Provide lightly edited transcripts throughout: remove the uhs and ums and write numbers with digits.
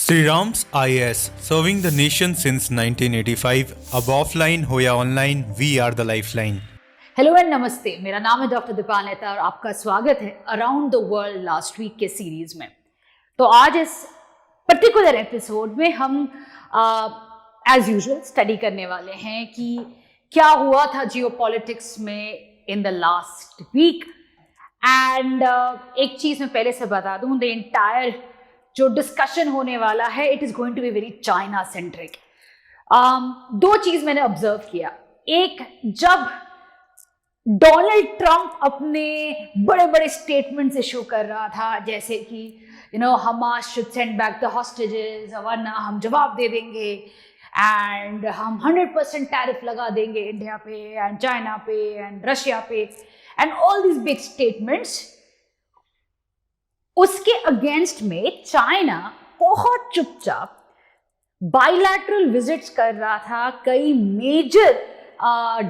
Sri Ram's IS, serving the nation since 1985. अब offline हो या online, we are the lifeline. Hello and नमस्ते, मेरा नाम है डॉक्टर दीपाल नेता और आपका स्वागत है around the world last week के सीरीज में। तो आज इस पर्टिकुलर एपिसोड में हम एज यूजुअल स्टडी करने वाले हैं कि क्या हुआ था जियोपॉलिटिक्स में in the last week. And एक चीज मैं पहले से बता दूं, द एंटायर जो डिस्कशन होने वाला है it is going to be very China centric. दो चीज मैंने ऑब्जर्व किया। एक, जब डोनाल्ड ट्रंप अपने बड़े बड़े स्टेटमेंट्स इशू कर रहा था, जैसे कि Hamas should send back the hostages, वरना हम जवाब दे देंगे एंड हम 100% टैरिफ लगा देंगे इंडिया पे एंड चाइना पे एंड रशिया पे and all this big statements, उसके अगेंस्ट में चाइना बहुत चुपचाप बाइलैटरल विजिट्स कर रहा था, कई मेजर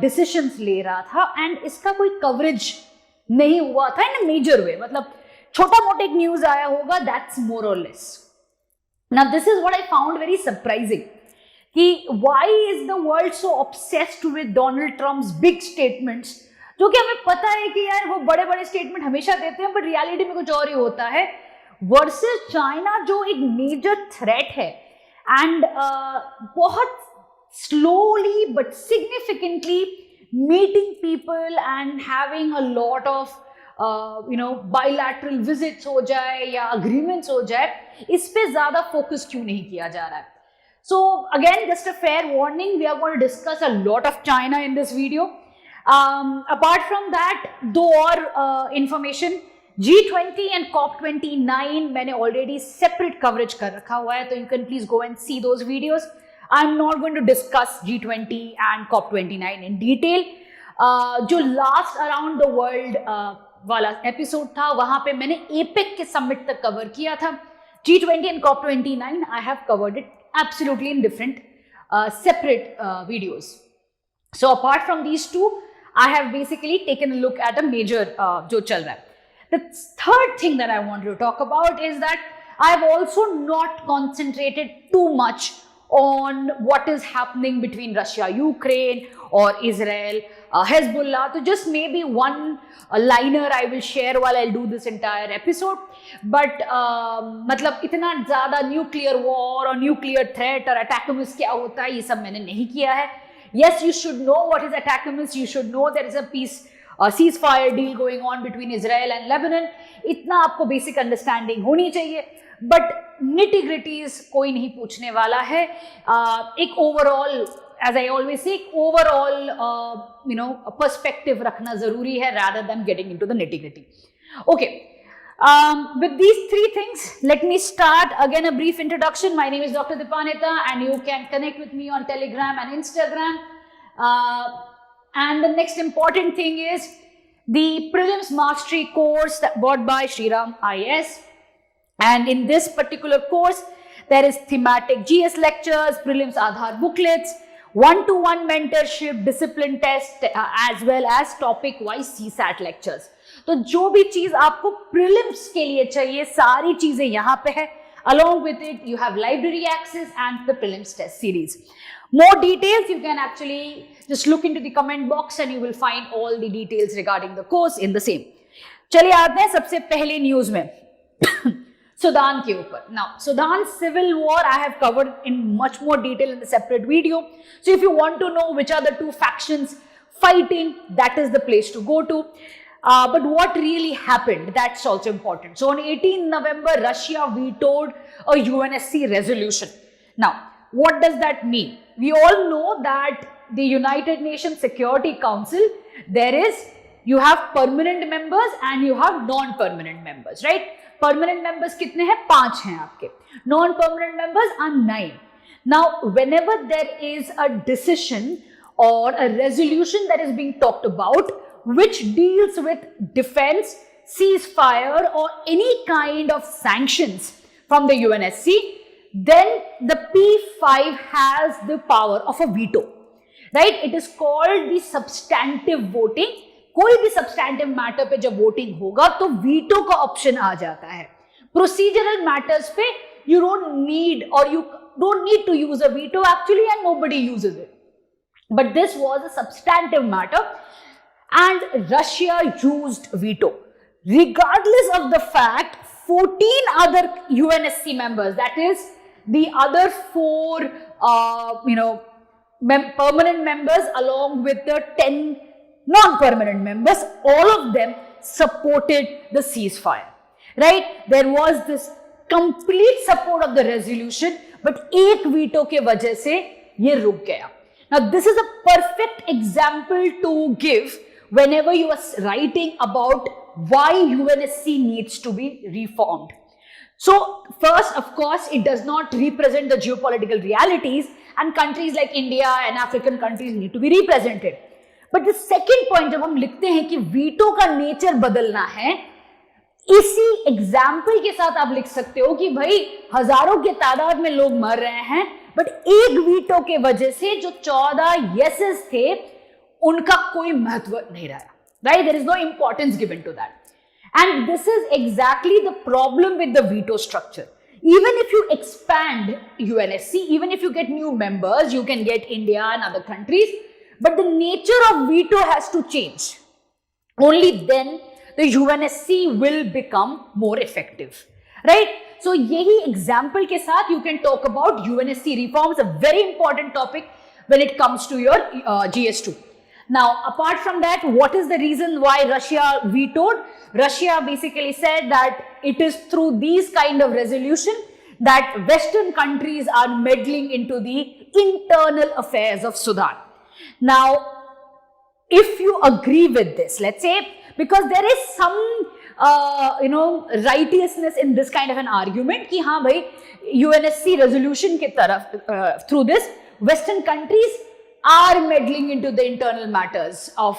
डिसीजंस ले रहा था एंड इसका कोई कवरेज नहीं हुआ था इन मेजर वे। मतलब छोटा मोटा एक न्यूज आया होगा, that's more or less. Now this is what I found very surprising कि why is the world so obsessed with Donald Trump's big statements, जो कि हमें पता है कि यार वो बड़े बड़े स्टेटमेंट हमेशा देते हैं बट रियलिटी में कुछ और ही होता है, वर्सेस चाइना जो एक मेजर थ्रेट है एंड बहुत slowly but significantly meeting people and having a lot of bilateral visits हो जाए या agreements हो जाए, इस पे ज्यादा फोकस क्यों नहीं किया जा रहा है। So again, just a fair warning, we are going to discuss a lot of China in this video. Apart from that, दो और information, G20 and COP29 मैंने already separate coverage कर रखा हुआ है, तो you can please go and see those videos. I'm not going to discuss G20 and COP29 in detail. जो last around the world वाला एपिसोड था, वहां पे मैंने APEC के समिट तक कवर किया था। G20 and COP29 I have covered it absolutely in different separate videos. So apart from these two, I have basically taken a look at a major जो चल रहा है। The third thing that I want to talk about is that I have also not concentrated too much on what is happening between Russia, Ukraine or Israel, Hezbollah. So just maybe one liner I will share while I'll do this entire episode. But मतलब इतना ज़्यादा nuclear war और nuclear threat और ATACMS क्या होता है ये सब मैंने नहीं किया है। Yes, you should know what is ATACMS. You should know there is a peace ceasefire deal going on between Israel and Lebanon. इतना आपको basic understanding होनी चाहिए, बट निटी-ग्रिटीज कोई नहीं पूछने वाला है। एक overall, as I always say, एक ओवरऑल पर्सपेक्टिव रखना जरूरी है rather than getting into the nitty-gritty. Okay, with these three things, let me start. Again, a brief introduction. My name is Dr. Dipaneta and you can connect with me on Telegram and Instagram. And the next important thing is the Prelims Mastery course that bought by Shriram IS. And in this particular course, there is thematic GS lectures, prelims Aadhaar booklets, one-to-one mentorship, discipline test, as well as topic-wise CSAT lectures. तो जो भी चीज आपको prelims के लिए चाहिए, सारी चीजें यहाँ पे है. Along with it, you have library access and the prelims test series. More details, you can actually just look into the comment box and you will find all the details regarding the course in the same. चलिए आते हैं सबसे पहले news में Sudan के ऊपर। Now, Sudan civil war I have covered in much more detail in the separate video. So if you want to know which are the two factions fighting, that is the place to go to. But what really happened, that's also important. So on 18 November, Russia vetoed a UNSC resolution. Now, what does that mean? We all know that the United Nations Security Council, you have permanent members and you have non-permanent members, right? Permanent members कितने हैं? 5 हैं आपके. Non-permanent members are 9. Now, whenever there is a decision or a resolution that is being talked about which deals with defense, ceasefire or any kind of sanctions from the UNSC, then the P5 has the power of a veto, right? It is called the substantive voting. कोई भी substantive matter पे जब voting होगा तो veto का option आ जाता है। Procedural matters पे you don't need, or you don't need to use a veto actually, and nobody uses it. But this was a substantive matter, and Russia used veto. Regardless of the fact, 14 other UNSC members, that is the other 4, permanent members along with the 10 non-permanent members, all of them supported the ceasefire, right? There was this complete support of the resolution, but एक veto के वजह से ये रुक गया. Now this is a perfect example to give whenever you are writing about why UNSC needs to be reformed. So first, of course, it does not represent the geopolitical realities, and countries like India and African countries need to be represented. But the second point, जब हम लिखते हैं कि veto का nature बदलना है, इसी example के साथ आप लिख सकते हो कि भाई हजारों के तादाद में लोग मर रहे हैं, बट एक वीटो के वजह से जो 14 येसेस थे उनका कोई महत्व नहीं रहा. Right? There is no importance given to that. And this is exactly the problem with the veto structure. Even if you expand UNSC, even if you get new members, you can get India and other countries, but the nature of veto has to change. Only then the UNSC will become more effective. Right? So, यही example के साथ you can talk about UNSC reforms, a very important topic when it comes to your GS2. Now, apart from that, what is the reason why Russia vetoed? Russia basically said that it is through these kind of resolution that Western countries are meddling into the internal affairs of Sudan. Now, if you agree with this, let's say, because there is some righteousness in this kind of an argument कि हाँ भाई UNSC resolution के तरफ through this Western countries are meddling into the internal matters of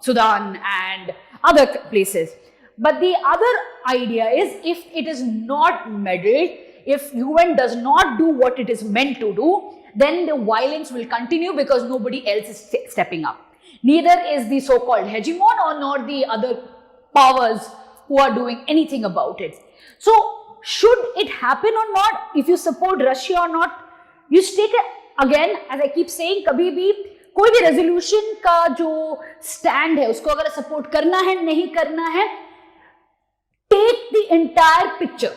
Sudan and other places. But the other idea is, if it is not meddled, if UN does not do what it is meant to do, then the violence will continue because nobody else is stepping up. Neither is the so-called hegemon or nor the other powers who are doing anything about it. So, should it happen or not? If you support Russia or not, you take a Again, as I keep saying, कभी भी कोई भी resolution का जो stand है उसको अगर support करना है नहीं करना है, take the entire picture,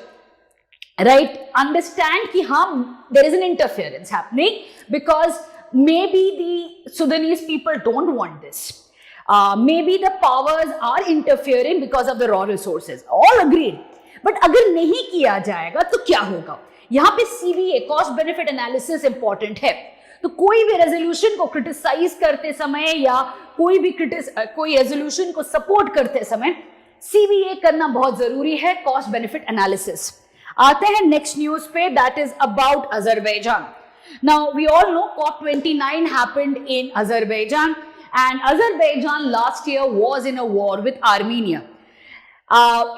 right? Understand कि हाँ, there is an interference happening because maybe the Sudanese people don't want this, maybe the powers are interfering because of the raw resources, all agreed. But अगर नहीं किया जाएगा तो क्या होगा? यहां पे CBA, cost benefit analysis important है. तो कोई भी रेजोल्यूशन को क्रिटिसाइज करते समय या कोई रेजोल्यूशन को सपोर्ट करते समय CBA करना बहुत जरूरी है, कॉस्ट बेनिफिट एनालिसिस. आते हैं नेक्स्ट न्यूज पे, that is about Azerbaijan. Now we all know COP29 happened in Azerbaijan, and Azerbaijan last year was in a war with Armenia.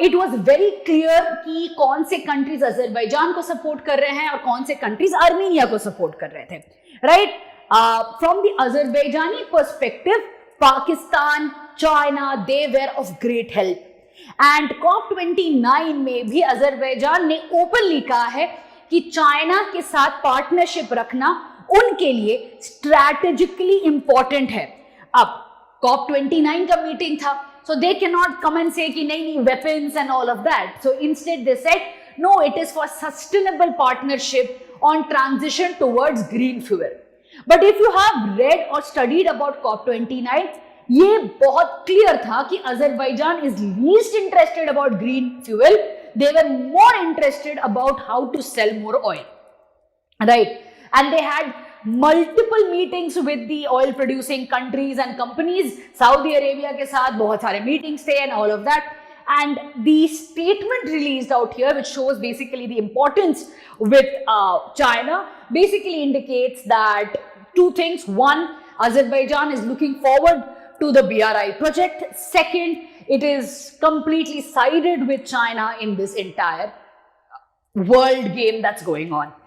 It was very clear कि कौन से countries Azerbaijan को support कर रहे हैं और कौन से कंट्रीज आर्मीनिया को सपोर्ट कर रहे थे, right? From the Azerbaijani perspective, Pakistan, China, they were of great help. And COP29 में भी अजरबैजान ने ओपनली कहा है कि चाइना के साथ पार्टनरशिप रखना उनके लिए स्ट्रैटेजिकली इंपॉर्टेंट है. अब COP29 का मीटिंग था, so they cannot come and say कि नहीं weapons and all of that. So instead they said no, it is for sustainable partnership on transition towards green fuel. But if you have read or studied about COP29, ये बहुत clear था कि Azerbaijan is least interested about green fuel. They were more interested about how to sell more oil, right? And they had multiple meetings with the oil producing countries and companies. Saudi Arabia के साथ बहुत सारे meetings थे and all of that. And the statement released out here, which shows basically the importance with China, basically indicates that two things. One, Azerbaijan is looking forward to the BRI project. Second, it is completely sided with China in this entire world game that's going on.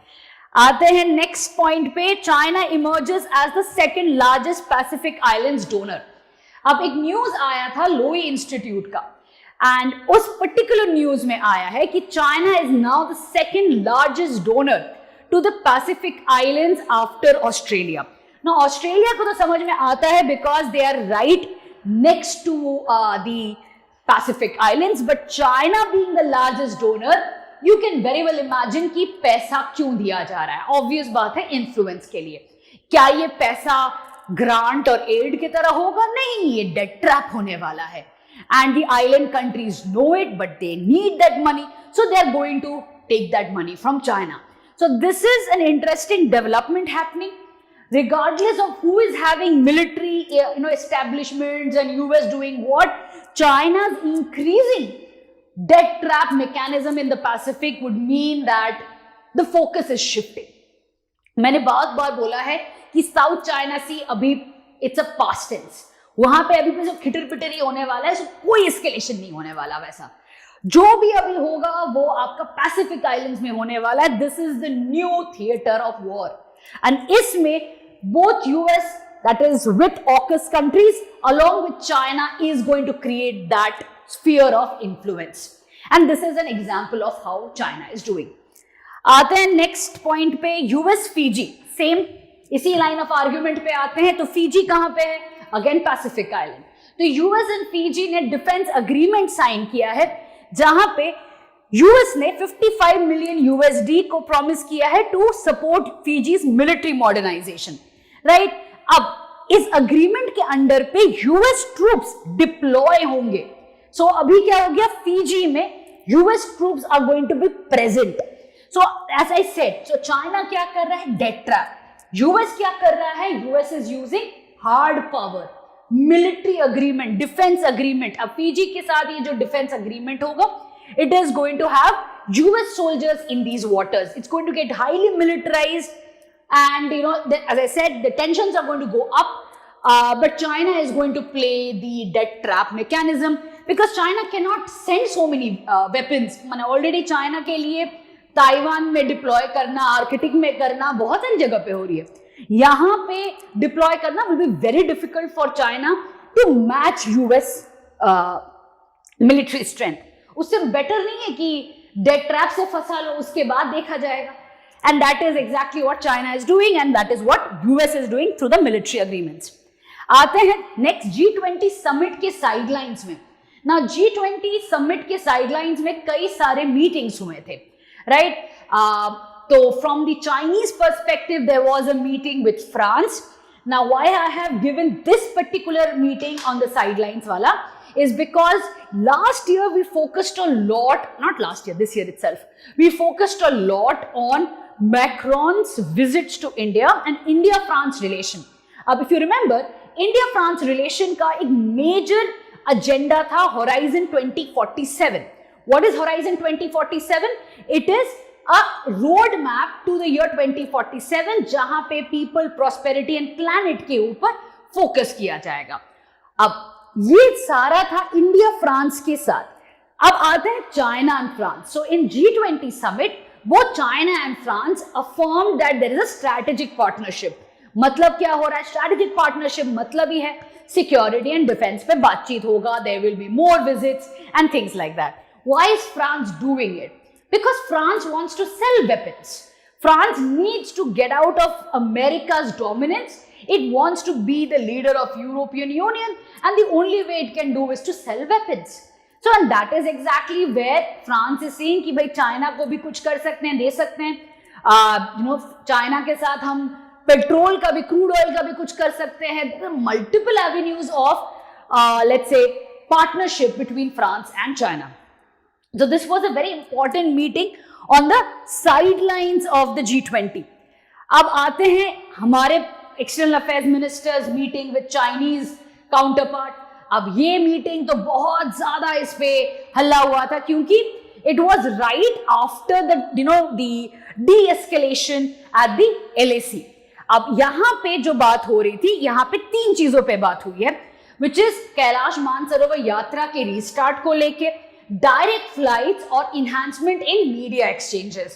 आते हैं next point पे. China emerges as the second largest Pacific islands donor. अब एक news आया था लोई institute का, and उस पर्टिकुलर न्यूज में आया है कि China is now the second largest donor to the Pacific islands after Australia. ना ऑस्ट्रेलिया को तो समझ में आता है because they are right next to the Pacific islands, but China being the largest donor, you can very well imagine कि पैसा क्यों दिया जा रहा है. ऑब्वियस बात है, इन्फ्लुएंस के लिए. क्या ये पैसा ग्रांट और एड की तरह होगा? नहीं, ये डेट ट्रैप होने वाला है. And the island countries know it, but they need that money, so they are going to take that money from China. So this is an interesting development happening. Regardless of who is having military, establishments and US doing what, China's increasing debt trap mechanism in the Pacific would mean that the focus is shifting. मैंने बहुत बार बोला है कि south China सी अभी it's a past tense. वहां पे अभी जो खिटर पिटर ही होने वाला है, सो कोई एस्केलेशन नहीं होने वाला. वैसा जो भी अभी होगा वो आपका पैसिफिक आइलैंड्स में होने वाला है. This is the new theatre of war, and इसमें both US, that is with AUKUS countries along with China, is going to create that sphere of influence, and this is an example of how China is doing. आते हैं next point पे, US Fiji. Same इसी line of argument पे आते हैं. तो Fiji कहां पे है? Again Pacific island. तो यूएस एंड फीजी ने डिफेंस अग्रीमेंट साइन किया है, जहां पे यूएस ने 55 मिलियन यूएसडी को प्रॉमिस किया है to support Fiji's military modernisation. Right, अब इस अग्रीमेंट के अंडर पे यूएस ट्रूप्स डिप्लॉय होंगे. सो अभी क्या हो गया, फीजी में US troops are going to be present. So as I said, so China क्या कर रहा है? Debt trap. यूएस क्या कर रहा है? US is using hard power, military agreement, defence agreement. अब फीजी के साथ ये जो डिफेंस अग्रीमेंट होगा, it is going to have US soldiers in these waters. It's going to get highly militarized, and as I said, the tensions are going to go up, but China is going to play the debt trap mechanism because China cannot send so many weapons. मैंने already China के लिए Taiwan में deploy करना, Arctic में करना, बहुत सारी जगह पे हो रही है. यहां पे डिप्लॉय करना will be very difficult for China to match US military strength. उससे बेटर नहीं है कि डेट ट्रैप से फंसा लो, उसके बाद देखा जाएगा. And that is exactly what China is doing, and that is what US is doing through the military agreements. आते हैं नेक्स्ट G20 समिट के साइडलाइंस में. ना G20 समिट के साइडलाइंस में कई सारे मीटिंग्स हुए थे, right. So from the Chinese perspective, there was a meeting with France. Now, why I have given this particular meeting on the sidelines wala is because last year we focused a lot, not last year, this year itself, we focused a lot on Macron's visits to India and India-France relation. अब if you remember, India-France relation का एक major agenda था Horizon 2047. What is Horizon 2047? It is a roadmap to the year 2047 जहां पे people, prosperity and planet के ऊपर focus किया जाएगा. अब ये सारा था इंडिया फ्रांस के साथ. अब आते हैं China and France. So in G20 summit both China and France affirmed that there is a strategic partnership. मतलब क्या हो रहा है? स्ट्रैटेजिक पार्टनरशिप मतलब ही है सिक्योरिटी एंड डिफेंस पे बातचीत होगा. There will be more visits and things like that. Why is France doing it? Because France wants to sell weapons. France needs to get out of America's dominance. It wants to be the leader of European Union, and the only way it can do is to sell weapons. So, and that is exactly where France is saying कि भाई China को भी कुछ कर सकते हैं, दे सकते हैं. चाइना के साथ हम पेट्रोल का भी, क्रूड ऑयल का भी कुछ कर सकते हैं. There are multiple avenues of, let's say, partnership between France and China. So this was a very important meeting on the sidelines of the G20. अब आते हैं हमारे external affairs ministers meeting with Chinese counterpart. अब ये meeting तो बहुत ज्यादा इस पे हल्ला हुआ था क्योंकि it was right after the de-escalation at the LAC. अब यहाँ पे जो बात हो रही थी, यहाँ पे 3 चीजों पे बात हुई है, which is कैलाश मानसरोवर यात्रा के रीस्टार्ट को लेके, direct flights or enhancement in media exchanges.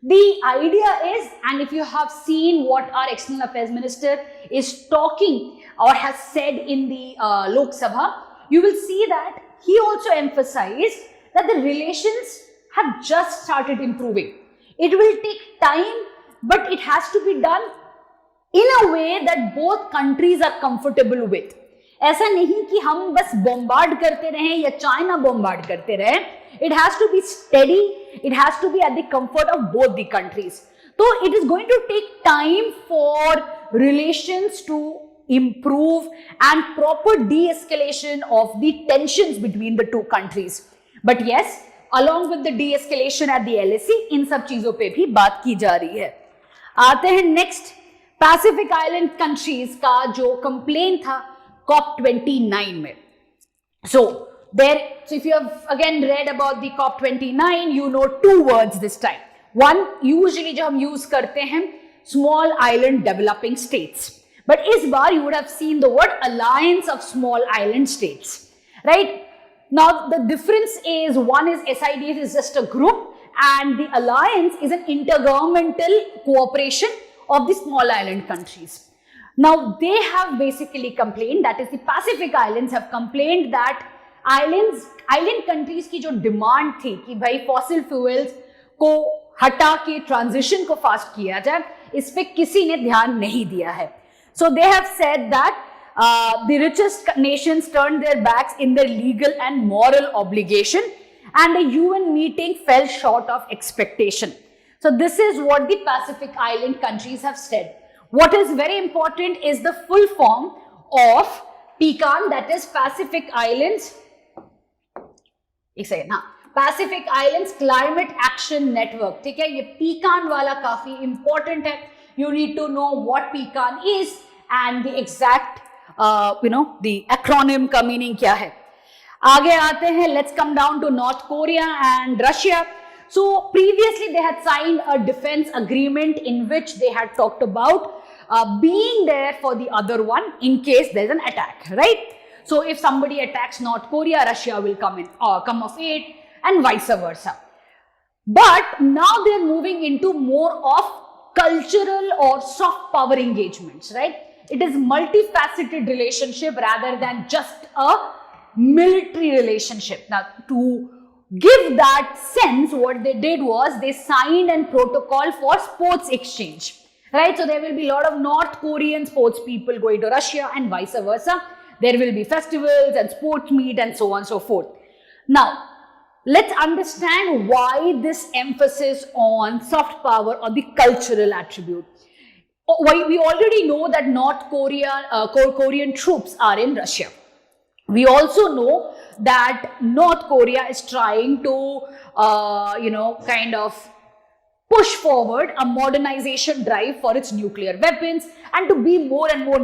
The idea is, and if you have seen what our external affairs minister is talking or has said in the Lok Sabha, you will see that he also emphasized that the relations have just started improving. It will take time, but it has to be done in a way that both countries are comfortable with. ऐसा नहीं कि हम बस bombard करते रहें या China bombard करते रहें. It has to be steady. It has to be at the comfort of both the countries. So it is going to take time for relations to improve and proper de-escalation of the tensions between the two countries. But yes, along with the de-escalation at the LAC, इन सब चीजों पे भी बात की जा रही है. आते हैं next, पैसिफिक आइलैंड कंट्रीज का जो कंप्लेन था COP29 में. So if you have again read about the COP29, you know two words this time. One, usually जो हम use करते हैं, small island developing states. But इस बार you would have seen the word alliance of small island states, right? Now the difference is, one is SIDs is just a group, and the alliance is an intergovernmental cooperation of the small island countries. Now they have basically complained, that is the Pacific Islands have complained that island countries की जो demand थी कि भाई fossil fuels को हटा के transition को fast किया जाए, इस पे किसी ने ध्यान नहीं दिया है. So they have said that the richest nations turned their backs in their legal and moral obligation, and the UN meeting fell short of expectation. So this is what the Pacific Island countries have said. What is very important is the full form of PICAN, that is Pacific Islands. Pacific Islands Climate Action Network. ठीक है, ये PICAN वाला काफी important है. You need to know what PICAN is and the exact, the acronym का meaning क्या है. आगे आते हैं, let's come down to North Korea and Russia. So previously they had signed a defense agreement in which they had talked about being there for the other one in case there's an attack, right? So if somebody attacks North Korea, Russia will come of aid, and vice versa. But now they're moving into more of cultural or soft power engagements, right? It is multifaceted relationship rather than just a military relationship. Now to give that sense, what they did was they signed a protocol for sports exchange, right? So there will be a lot of North Korean sports people going to Russia and vice versa. There will be festivals and sports meet and so on and so forth. Now, let's understand why this emphasis on soft power or the cultural attribute. We already know that North Korean troops are in Russia. We also know that North Korea is trying to, kind of push forward a modernization drive for its nuclear weapons and to be more and more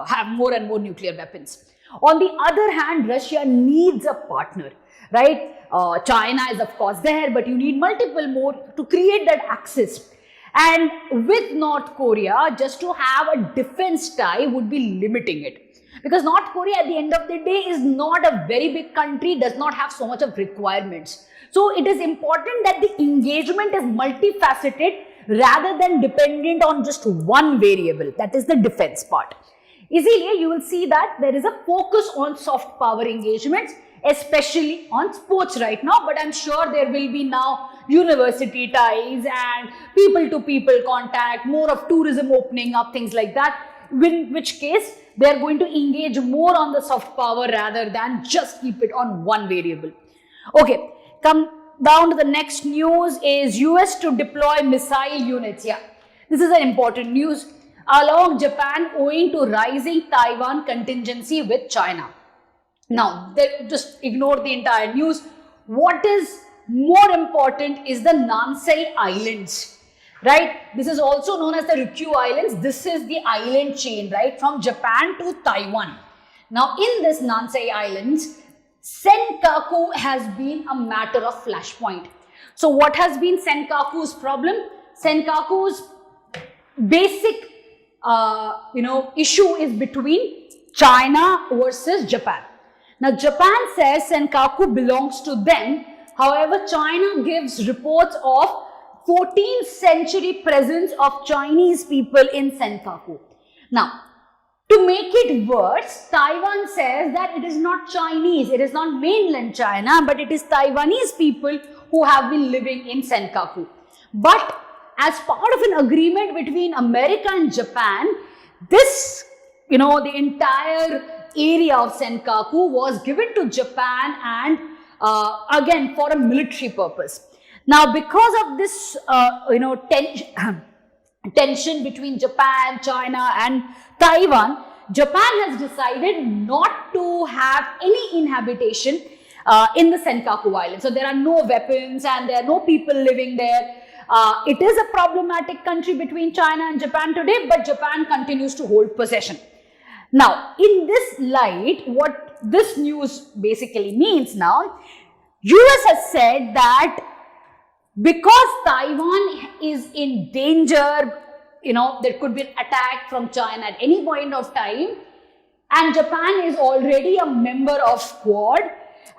have more and more nuclear weapons. On the other hand, Russia needs a partner, right? China is of course there, but you need multiple more to create that axis. And with North Korea, just to have a defense tie would be limiting it. Because North Korea at the end of the day is not a very big country, does not have so much of requirements. So it is important that the engagement is multifaceted rather than dependent on just one variable, that is the defense part. Easily you will see that there is a focus on soft power engagements, especially on sports right now, but I'm sure there will be now university ties and people-to-people contact, more of tourism opening up, things like that, in which case they are going to engage more on the soft power rather than just keep it on one variable. Okay, come down to the next news is US to deploy missile units. Yeah, this is an important news. Along Japan owing to rising Taiwan contingency with China. Now, just ignore the entire news. What is more important is the Nansei Islands, right? This is also known as the Ryukyu Islands. This is the island chain, right, from Japan to Taiwan. Now, in this Nansei Islands, Senkaku has been a matter of flashpoint. So, what has been Senkaku's problem? Senkaku's basic, issue is between China versus Japan. Now, Japan says Senkaku belongs to them. However, China gives reports of 14th century presence of Chinese people in Senkaku. Now, To make it worse, Taiwan says that it is not Chinese, it is not mainland China, but it is Taiwanese people who have been living in Senkaku. But as part of an agreement between America and Japan, this, the entire area of Senkaku was given to Japan and again for a military purpose. Now, because of this, tension between Japan, China and Taiwan, Japan has decided not to have any inhabitation in the Senkaku Island. So there are no weapons and there are no people living there. It is a problematic country between China and Japan today, but Japan continues to hold possession. Now, in this light, what this news basically means now, US has said that because Taiwan is in danger, there could be an attack from China at any point of time, and Japan is already a member of Quad,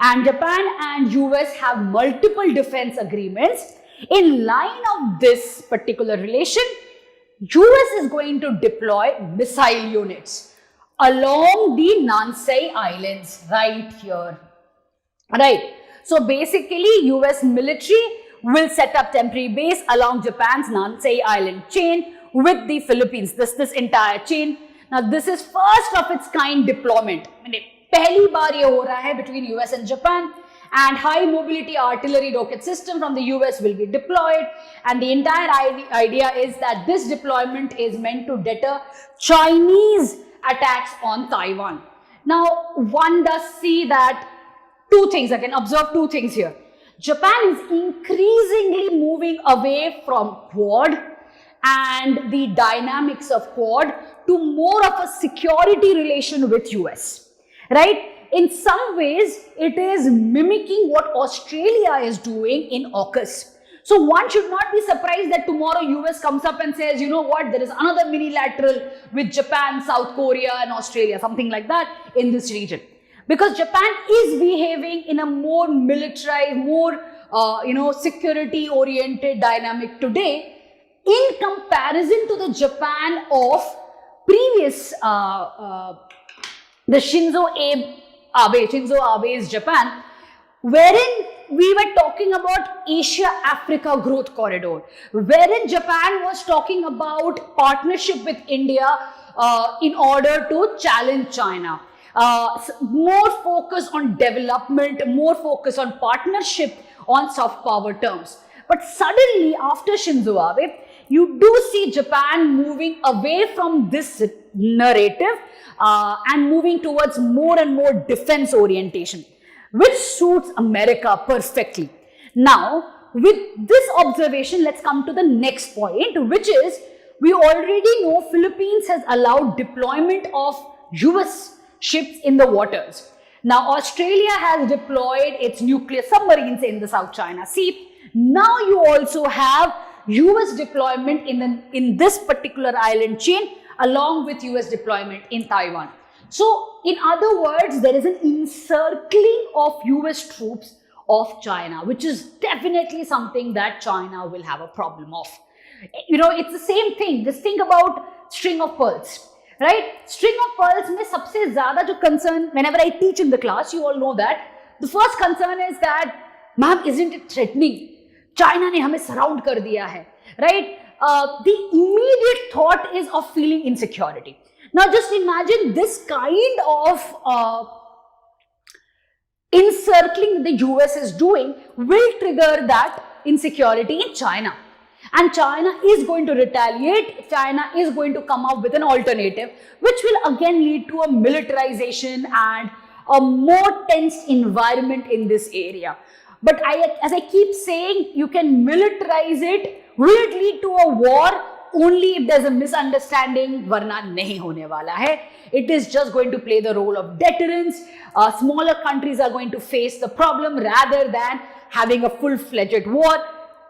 and Japan and US have multiple defense agreements. In line of this particular relation, US is going to deploy missile units along the Nansei Islands right here. Right. So basically, US military will set up temporary base along Japan's Nansei Island chain with the Philippines, this entire chain. Now, this is first of its kind deployment. पहली बार ये हो रहा है between US and Japan, and high mobility artillery rocket system from the US will be deployed, and the entire idea is that this deployment is meant to deter Chinese attacks on Taiwan. Now, one does see that two things, I can observe two things here. Japan is increasingly moving away from Quad and the dynamics of Quad to more of a security relation with US, right? In some ways, it is mimicking what Australia is doing in AUKUS. So one should not be surprised that tomorrow US comes up and says, you know what, there is another minilateral with Japan, South Korea and Australia, something like that in this region. Because Japan is behaving in a more militarized, more security-oriented dynamic today in comparison to the Japan of previous, the Shinzo Abe's Japan, wherein we were talking about Asia-Africa growth corridor, wherein Japan was talking about partnership with India in order to challenge China. More focus on development, more focus on partnership on soft power terms. But suddenly, after Shinzo Abe, you do see Japan moving away from this narrative and moving towards more and more defense orientation, which suits America perfectly. Now, with this observation, let's come to the next point, which is we already know Philippines has allowed deployment of US ships in the waters. Now, Australia has deployed its nuclear submarines in the South China Sea. Now, you also have US deployment in this particular island chain along with US deployment in Taiwan. So, in other words, there is an encircling of US troops of China, which is definitely something that China will have a problem of. It's the same thing. Just think about string of pearls. Right? String of pearls mein sabse zyada jo concern, whenever I teach in the class, you all know that. The first concern is that, ma'am, isn't it threatening? China ne hame surround kar diya hai. Right? The immediate thought is of feeling insecurity. Now just imagine this kind of encircling the US is doing will trigger that insecurity in China. And China is going to retaliate, China is going to come up with an alternative, which will again lead to a militarization and a more tense environment in this area. But as I keep saying, you can militarize it. Will it lead to a war? Only if there's a misunderstanding, varna nahi hone wala hai. It is just going to play the role of deterrence. Smaller countries are going to face the problem rather than having a full-fledged war.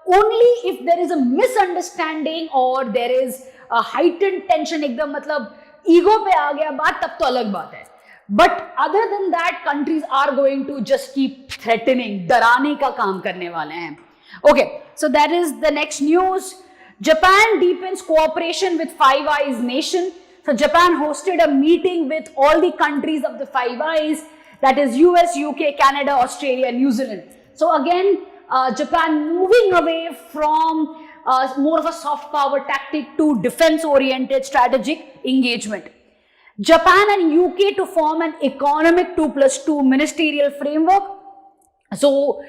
Only if there is a misunderstanding or there is a heightened tension, एकदम मतलब ego पे आ गया बात, तब तो अलग बात है. But other than that, countries are going to just keep threatening, डराने का काम करने वाले हैं. Okay, so that is the next news. Japan deepens cooperation with Five Eyes nation So Japan hosted a meeting with all the countries of the Five Eyes, that is US, UK, Canada, Australia, and New Zealand. So again, Japan moving away from more of a soft power tactic to defense-oriented strategic engagement. Japan and UK to form an economic 2+2 ministerial framework. So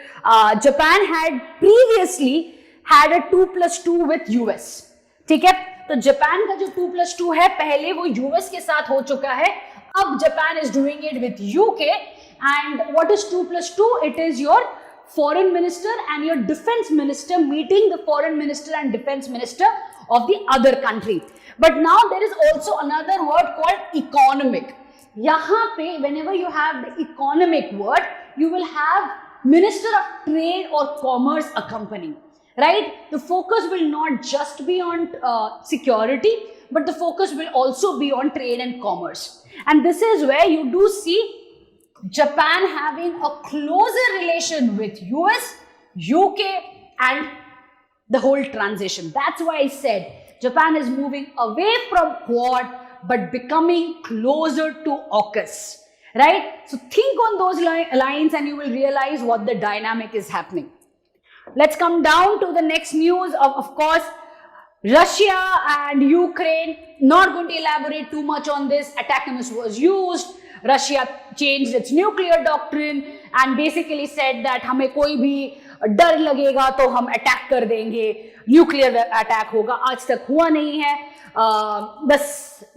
Japan had previously had a 2+2 with US. ठीक है, तो Japan का जो 2+2 है पहले वो US के साथ हो चुका है, अब Japan is doing it with UK. And what is 2+2? It is your foreign minister and your defense minister meeting the foreign minister and defense minister of the other country. But now there is also another word called economic. Yahan pe whenever you have the economic word, you will have minister of trade or commerce accompanying, right? The focus will not just be on security, but the focus will also be on trade and commerce. And this is where you do see Japan having a closer relation with US, UK, and the whole transition. That's why I said Japan is moving away from Quad but becoming closer to AUKUS, right? So think on those lines and you will realize what the dynamic is happening. Let's come down to the next news of course, Russia and Ukraine. Not going to elaborate too much on this. ATACMS was used. Russia changed its nuclear doctrine and basically said that हमें कोई भी डर लगेगा तो हम attack कर देंगे, nuclear attack होगा. आज तक हुआ नहीं है, बस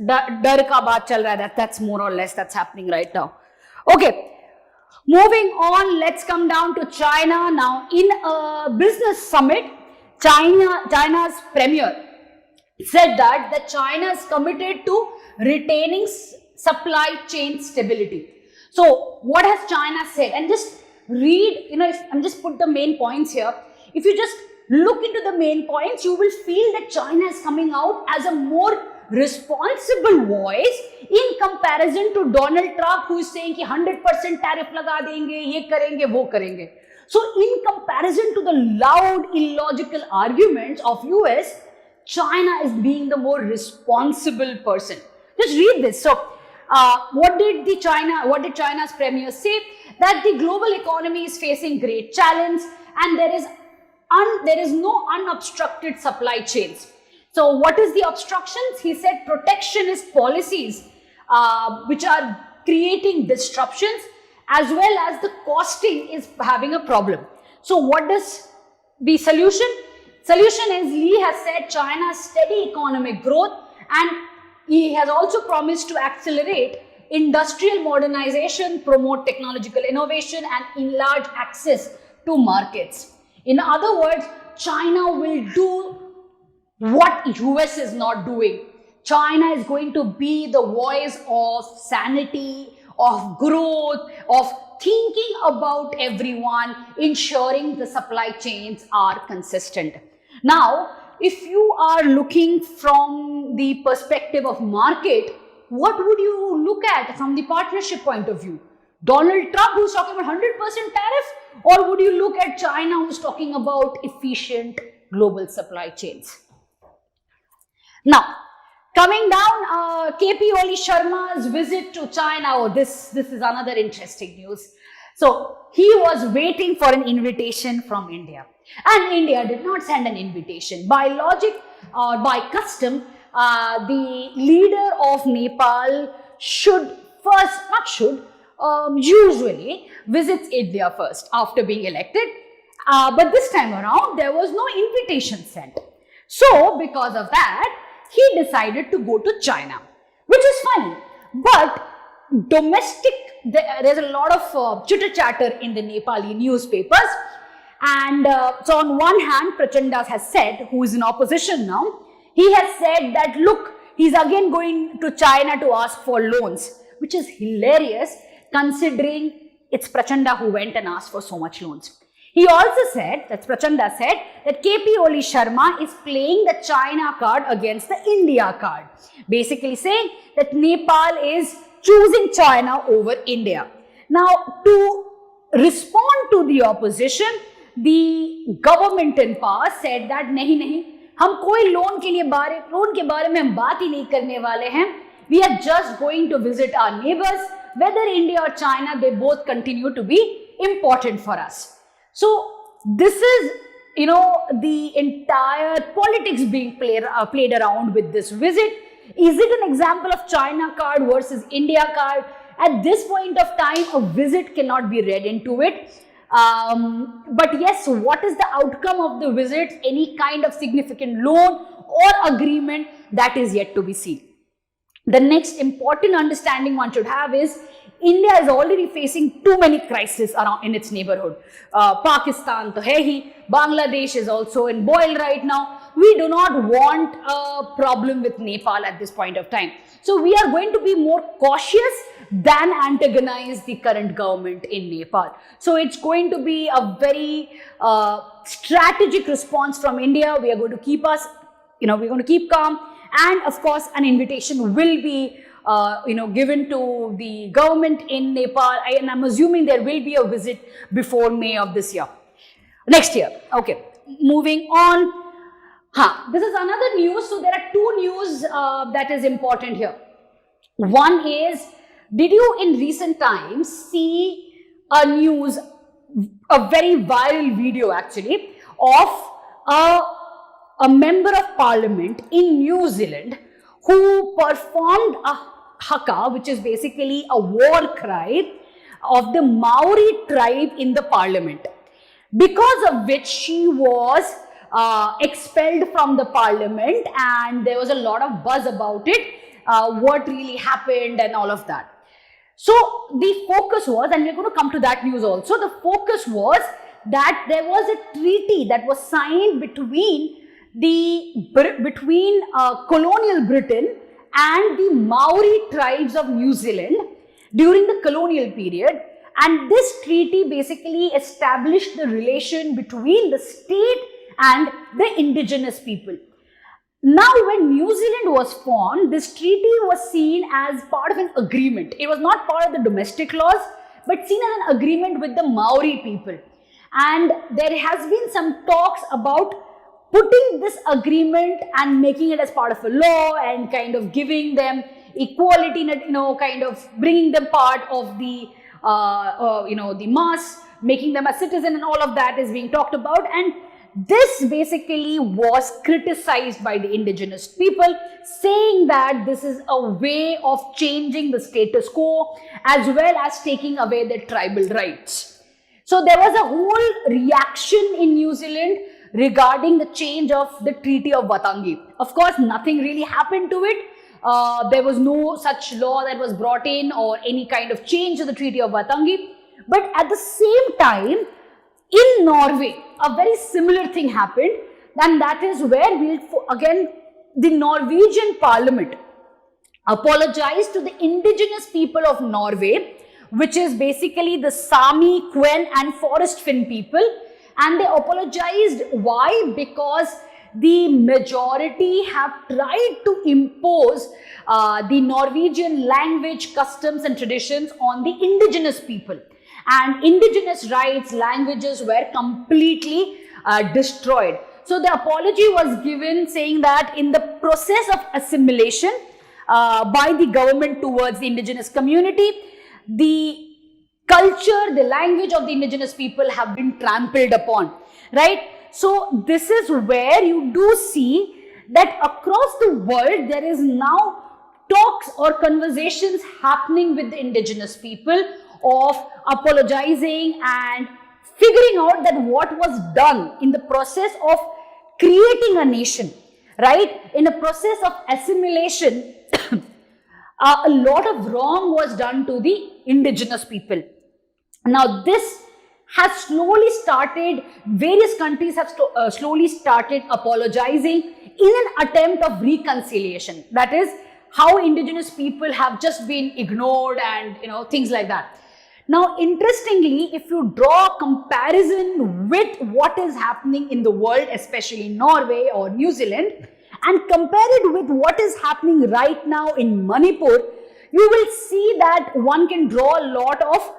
डर का बात चल रहा है. That's more or less that's happening right now. Okay, moving on, let's come down to China now. In a business summit, China's premier said that China is committed to retaining supply chain stability. So what has China said? And just read, if I'm just put the main points here. If you just look into the main points, you will feel that China is coming out as a more responsible voice in comparison to Donald Trump, who is saying कि 100% tariff लगा देंगे, ये करेंगे, वो करेंगे. So in comparison to the loud, illogical arguments of US, China is being the more responsible person. Just read this. So what did China's premier say? That the global economy is facing great challenge and there is no unobstructed supply chains. So what is the obstructions? He said protectionist policies which are creating disruptions, as well as the costing is having a problem. So what is the solution? Solution is, Li has said, China's steady economic growth, and he has also promised to accelerate industrial modernization, promote technological innovation, and enlarge access to markets. In other words, China will do what US is not doing. China is going to be the voice of sanity, of growth, of thinking about everyone, ensuring the supply chains are consistent. Now, if you are looking from the perspective of market, what would you look at from the partnership point of view? Donald Trump, who's talking about 100% tariff, or would you look at China, who's talking about efficient global supply chains? Now, coming down, KP Oli Sharma's visit to China. Oh, this is another interesting news. So he was waiting for an invitation from India, and India did not send an invitation. By logic or by custom, the leader of Nepal usually visits India first after being elected. But this time around, there was no invitation sent. So because of that, he decided to go to China, which is fine. But there's a lot of chitter chatter in the Nepali newspapers. And so on one hand, Prachanda has said, who is in opposition now, he has said that, look, he's again going to China to ask for loans, which is hilarious considering it's Prachanda who went and asked for so much loans. He also said, that's Prachanda said, that KP Oli Sharma is playing the China card against the India card. Basically saying that Nepal is choosing China over India. Now, to respond to the opposition, the government in power said that नहीं, हम कोई loan के बारे में हम बात ही नहीं करने वाले हैं. We are just going to visit our neighbors. Whether India or China, they both continue to be important for us. So this is, the entire politics being played around with this visit. Is it an example of China card versus India card? At this point of time, a visit cannot be read into it. But yes, what is the outcome of the visit? Any kind of significant loan or agreement, that is yet to be seen. The next important understanding one should have is India is already facing too many crises around in its neighborhood. Pakistan to hai hi, Bangladesh is also in boil right now. We do not want a problem with Nepal at this point of time. So we are going to be more cautious than antagonize the current government in Nepal. So it's going to be a very strategic response from India. We are going to keep we're going to keep calm, and of course an invitation will be given to the government in Nepal, and I'm assuming there will be a visit before May of this year, next year. Okay, moving on. This is another news. So there are two news that is important here. One is, did you in recent times see a very viral video actually of a member of parliament in New Zealand who performed a haka, which is basically a war cry of the Maori tribe in the parliament, because of which she was expelled from the parliament, and there was a lot of buzz about it, what really happened and all of that. So the focus was, and we're going to come to that news also, the focus was that there was a treaty that was signed between colonial Britain and the Maori tribes of New Zealand during the colonial period, and this treaty basically established the relation between the state and the indigenous people. Now, when New Zealand was formed, this treaty was seen as part of an agreement. It was not part of the domestic laws, but seen as an agreement with the Maori people. And there has been some talks about putting this agreement and making it as part of a law and kind of giving them equality, kind of bringing them part of the, the mass, making them a citizen, and all of that is being talked about. And this basically was criticized by the indigenous people, saying that this is a way of changing the status quo as well as taking away their tribal rights. So there was a whole reaction in New Zealand regarding the change of the Treaty of Waitangi. Of course, nothing really happened to it. There was no such law that was brought in or any kind of change to the Treaty of Waitangi. But at the same time, in Norway, a very similar thing happened, and that is where the Norwegian Parliament apologized to the indigenous people of Norway, which is basically the Sami, Kven and Forest Finn people, and they apologized. Why? Because the majority have tried to impose the Norwegian language, customs and traditions on the indigenous people. And indigenous rights, languages were completely destroyed. So the apology was given, saying that in the process of assimilation by the government towards the indigenous community, the culture, the language of the indigenous people have been trampled upon, right? So this is where you do see that across the world there is now talks or conversations happening with the indigenous people of apologizing and figuring out that what was done in the process of creating a nation, right? In the process of assimilation, a lot of wrong was done to the indigenous people. Now this has slowly started, various countries have slowly started apologizing in an attempt of reconciliation. That is how indigenous people have just been ignored and things like that. Now interestingly, if you draw a comparison with what is happening in the world, especially Norway or New Zealand, and compare it with what is happening right now in Manipur, you will see that one can draw a lot of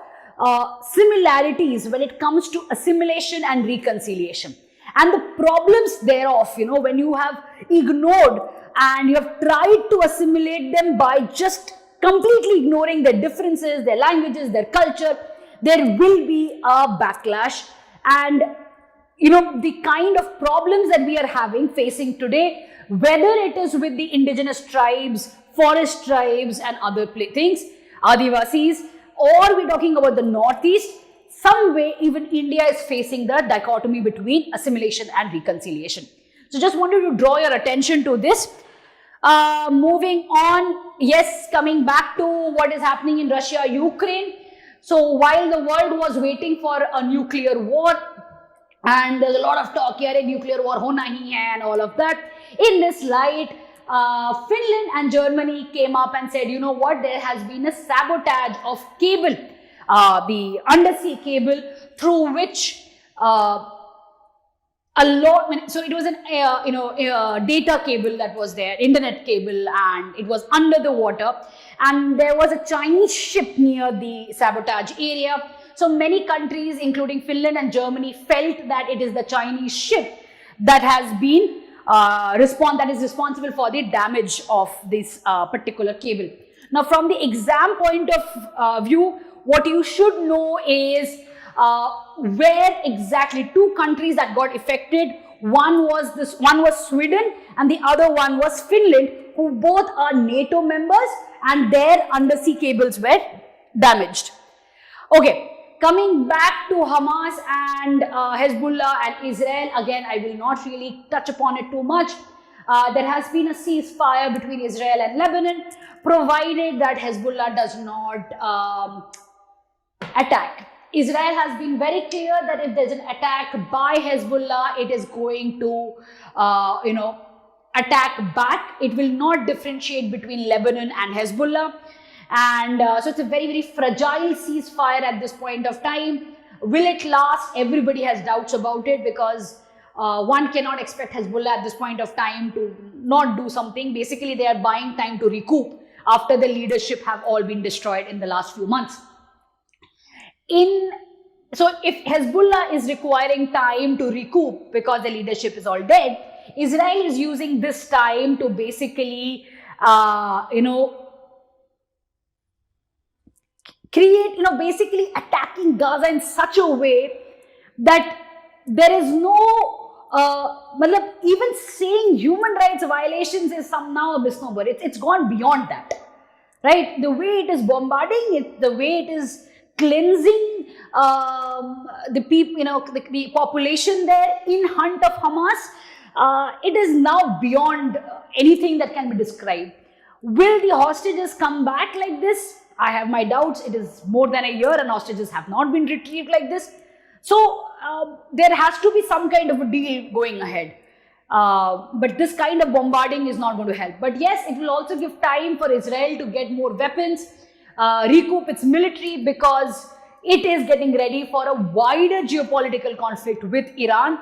similarities when it comes to assimilation and reconciliation. and the problems thereof, when you have ignored and you have tried to assimilate them by just completely ignoring their differences, their languages, their culture, there will be a backlash. And the kind of problems that we are facing today, whether it is with the indigenous tribes, forest tribes and other things, Adivasis, or we're talking about the Northeast, some way even India is facing the dichotomy between assimilation and reconciliation. So just wanted to draw your attention to this. Moving on, yes, coming back to what is happening in Russia, Ukraine. So while the world was waiting for a nuclear war, and there's a lot of talk here, nuclear war hona hi hai and all of that, in this light, Finland and Germany came up and said, you know what, there has been a sabotage of cable, the undersea cable, through which so it was an data cable that was there, internet cable, and it was under the water, and there was a Chinese ship near the sabotage area. So many countries, including Finland and Germany, felt that it is the Chinese ship that has been responsible for the damage of this particular cable. Now, from the exam point of view, what you should know is where exactly two countries that got affected. One was Sweden and the other one was Finland, who both are NATO members, and their undersea cables were damaged. Okay, coming back to Hamas and Hezbollah and Israel, again, I will not really touch upon it too much. There has been a ceasefire between Israel and Lebanon, provided that Hezbollah does not attack. Israel has been very clear that if there's an attack by Hezbollah, it is going to, attack back. It will not differentiate between Lebanon and Hezbollah. And so it's a very, very fragile ceasefire at this point of time. Will it last? Everybody has doubts about it, because one cannot expect Hezbollah at this point of time to not do something. Basically, they are buying time to recoup after the leadership have all been destroyed in the last few months. So if Hezbollah is requiring time to recoup because the leadership is all dead, Israel is using this time to basically, create, basically attacking Gaza in such a way that there is no, even saying human rights violations is now a misnomer. It's gone beyond that, right? The way it is bombarding it, the way it is cleansing the people, the population there in hunt of Hamas, it is now beyond anything that can be described. Will the hostages come back like this? I have my doubts. It is more than a year and hostages have not been retrieved like this. So there has to be some kind of a deal going ahead. But this kind of bombarding is not going to help. But yes, it will also give time for Israel to get more weapons, recoup its military, because it is getting ready for a wider geopolitical conflict with Iran.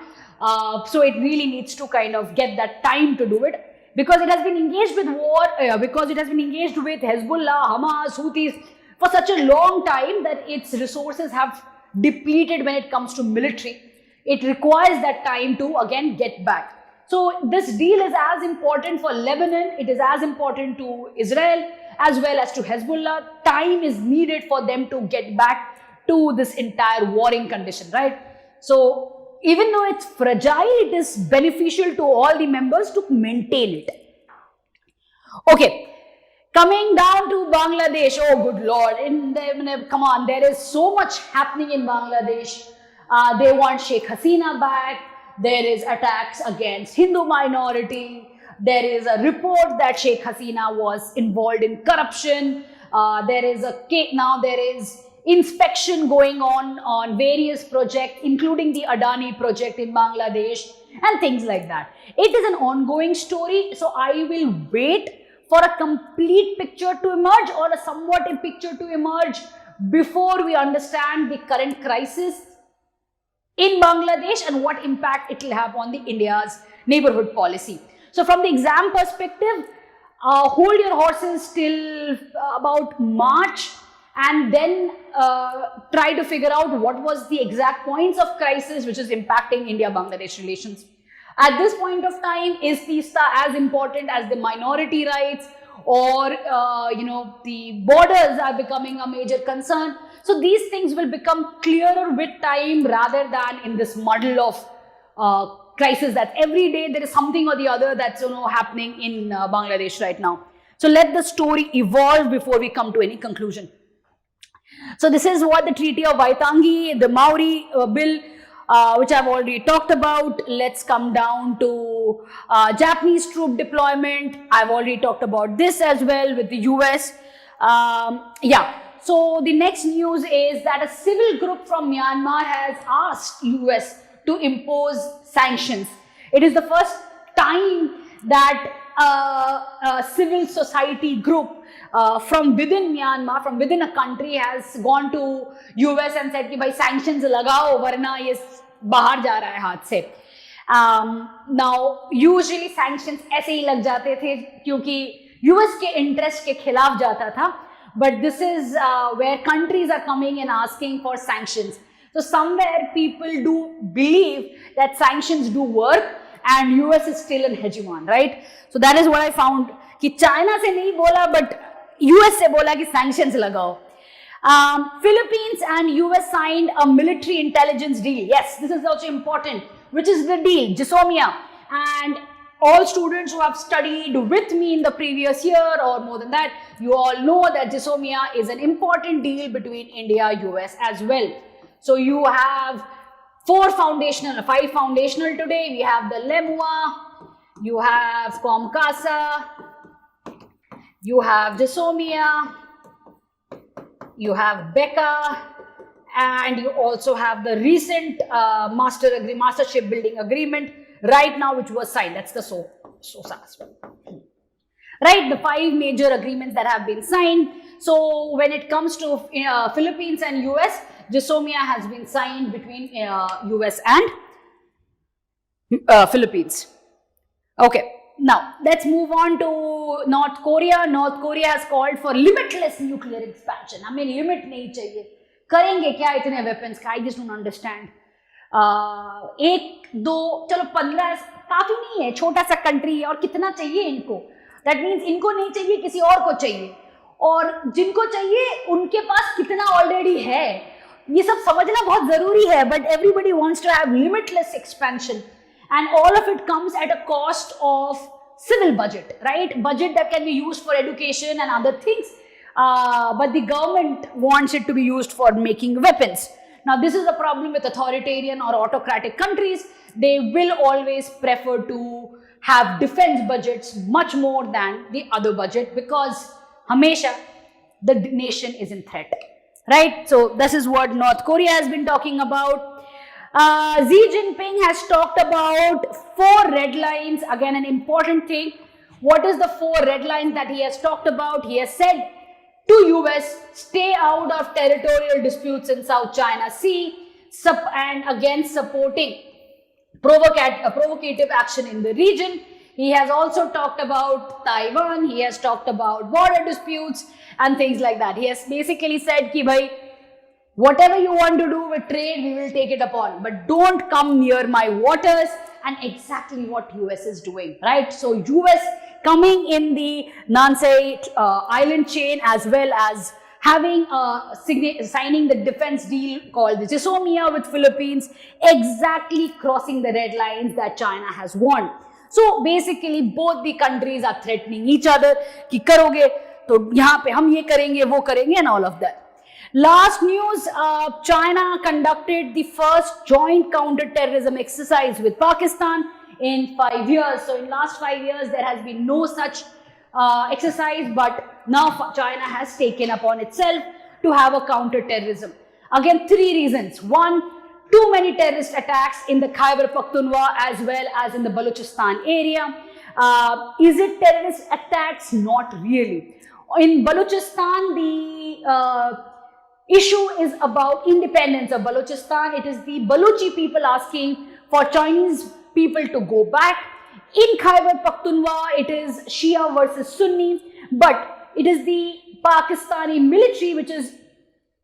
So it really needs to kind of get that time to do it, because it has been engaged with war, because it has been engaged with Hezbollah, Hamas, Houthis for such a long time that its resources have depleted when it comes to military. It requires that time to again get back. So this deal is as important for Lebanon, it is as important to Israel as well as to Hezbollah. Time is needed for them to get back to this entire warring condition, right? So even though it's fragile, it is beneficial to all the members to maintain it. Okay, coming down to Bangladesh, oh good lord, come on, there is so much happening in Bangladesh. They want Sheikh Hasina back. There is attacks against Hindu minority. There is a report that Sheikh Hasina was involved in corruption. There is inspection going on various projects, including the Adani project in Bangladesh and things like that. It is an ongoing story, so I will wait for a complete picture to emerge or a somewhat a picture to emerge before we understand the current crisis in Bangladesh and what impact it will have on the India's neighborhood policy. So from the exam perspective, hold your horses till about March, and then try to figure out what was the exact points of crisis which is impacting India-Bangladesh relations. At this point of time, is TISTA as important as the minority rights, or the borders are becoming a major concern? So these things will become clearer with time rather than in this muddle of crisis that every day there is something or the other that's happening in Bangladesh right now. So let the story evolve before we come to any conclusion. So this is what the Treaty of Waitangi, the Maori Bill, which I've already talked about. Let's come down to Japanese troop deployment. I've already talked about this as well with the US. So the next news is that a civil group from Myanmar has asked US to impose sanctions. It is the first time that a civil society group from within Myanmar, from within a country, has gone to US and said कि भाई sanctions लगाओ वरना ये बाहर जा रहा है हाथ से. Now usually sanctions ऐसे ही लग जाते थे क्योंकि US के interest के खिलाफ जाता था, but this is where countries are coming and asking for sanctions. So somewhere people do believe that sanctions do work and US is still an hegemon, right? So that is what I found कि China से नहीं बोला but US से बोला कि sanctions लगाओ. Philippines and US signed a military intelligence deal. Yes, this is also important. Which is the deal? GSOMIA. And all students who have studied with me in the previous year or more than that, you all know that GSOMIA is an important deal between India, US as well. So you have five foundational today. We have the LEMUA, you have COMCASA, you have GSOMIA, you have BECA, and you also have the recent master shipbuilding agreement right now which was signed. That's the SOSA as well. Right, the 5 major agreements that have been signed. So when it comes to Philippines and US, GSOMIA has been signed between US and Philippines. Okay, now let's move on to North Korea. North Korea has called for limitless nuclear expansion. I mean, limit nahi chahiye. करेंगे क्या इतने weapons का? I just don't understand. 1, 2, चलो 15 काफी नहीं है, छोटा सा कंट्री है और कितना चाहिए इनको? That means इनको नहीं चाहिए, किसी और को चाहिए, और जिनको चाहिए उनके पास कितना ऑलरेडी है, ये सब समझना बहुत जरूरी है. But everybody wants to have limitless expansion, and all of it comes at a cost of civil budget, right? Budget that can be used for education and other things. But the government wants it to be used for making weapons. Now, this is a problem with authoritarian or autocratic countries. They will always prefer to have defense budgets much more than the other budget because hamesha the nation is in threat, right? So, this is what North Korea has been talking about. Xi Jinping has talked about 4 red lines. Again, an important thing. What is the 4 red lines that he has talked about? He has said to US, stay out of territorial disputes in South China Sea, and again supporting provocative action in the region. He has also talked about Taiwan, he has talked about border disputes and things like that. He has basically said ki bhai, whatever you want to do with trade, we will take it upon, but don't come near my waters, and exactly what US is doing, right? So US coming in the Nansei island chain as well as having signing the defense deal called the GSOMIA with Philippines, exactly crossing the red lines that China has warned. So basically both the countries are threatening each other कि करोगे तो यहाँ पे हम ये करेंगे वो करेंगे and all of that. Last news, China conducted the first joint counter-terrorism exercise with Pakistan in 5 years. So in last 5 years, there has been no such exercise, but now China has taken upon itself to have a counter-terrorism. Again, 3 reasons. 1, too many terrorist attacks in the Khyber Pakhtunkhwa as well as in the Balochistan area. Is it terrorist attacks? Not really. In Balochistan, the issue is about independence of Balochistan. It is the Balochi people asking for Chinese people to go back. In Khyber Pakhtunkhwa, it is Shia versus Sunni, but it is the Pakistani military which is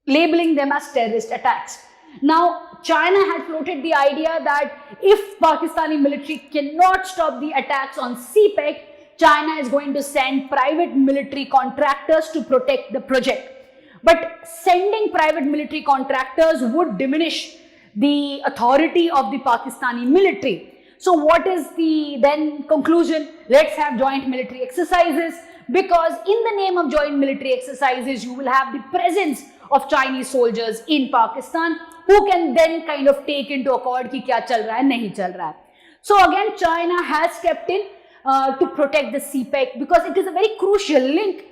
labeling them as terrorist attacks. Now, China had floated the idea that if Pakistani military cannot stop the attacks on CPEC, China is going to send private military contractors to protect the project. But sending private military contractors would diminish the authority of the Pakistani military. So what is the then conclusion? Let's have joint military exercises, because in the name of joint military exercises, you will have the presence of Chinese soldiers in Pakistan who can then kind of take into account ki kya chal raha hai, nahi chal raha hai. So again, China has stepped in to protect the CPEC because it is a very crucial link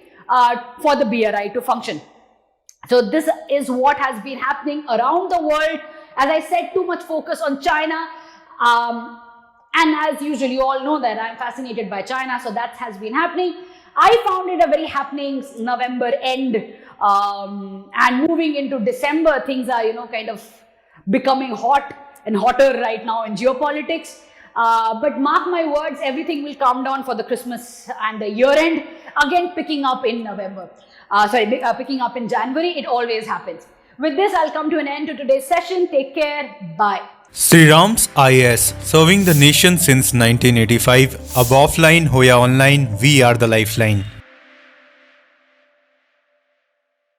for the BRI to function. So this is what has been happening around the world. As I said, too much focus on China. And as usual, you all know that I'm fascinated by China, so that has been happening. I found it a very happening November end, and moving into December, things are, kind of becoming hot and hotter right now in geopolitics. But mark my words, everything will calm down for the Christmas and the year end, again picking up in picking up in January. It always happens. With this, I'll come to an end to today's session. Take care. Bye. Sri Ram's IS, serving the nation since 1985. Ab offline, hoya online, we are the lifeline.